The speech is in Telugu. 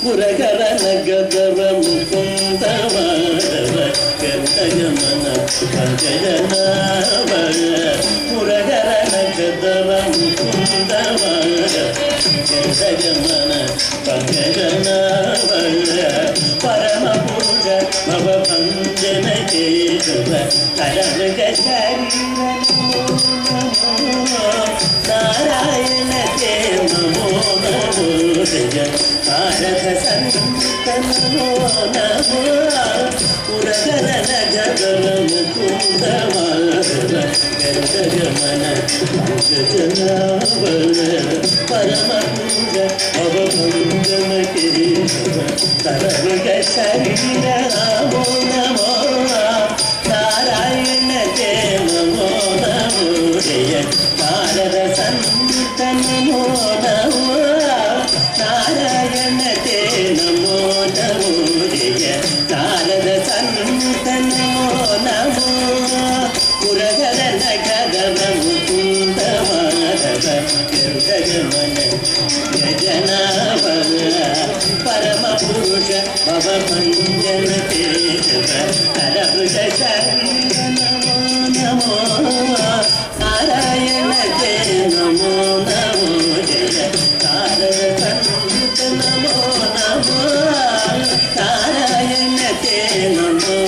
మురగర నగదర ముకుంద మాధవ గంధగమన భజనావర మురగర నగదర ముకుంద మాధవ గంధగమన భజనావర పరమ పురుష భవ భంజన కేశవ కరమృగ శరీర నారాయణ తే నమో నమో జయ భారత సంత నమో నమో పురగర నగర ముకుంద మాధవ గంధగమన భజనావర పరమ పురుష భవ భంజన కేశవ కరమృగ శరీర నమో నమో నారాయణ తే నమో నమో జయ భారత సంత నమో నమో నారాయణ తే నమో నమో జయ భారత సంత నమో నమో పురగర నగర ముకుంద మాధవ గంధగమన గజనాభవ పరమ పురుష భవ భంజన కేశవ కరమృగ శరీర నమో నమో నారాయణ తే నమో నమో జయ భారత సంత నమో నమో నారాయణ తే నమో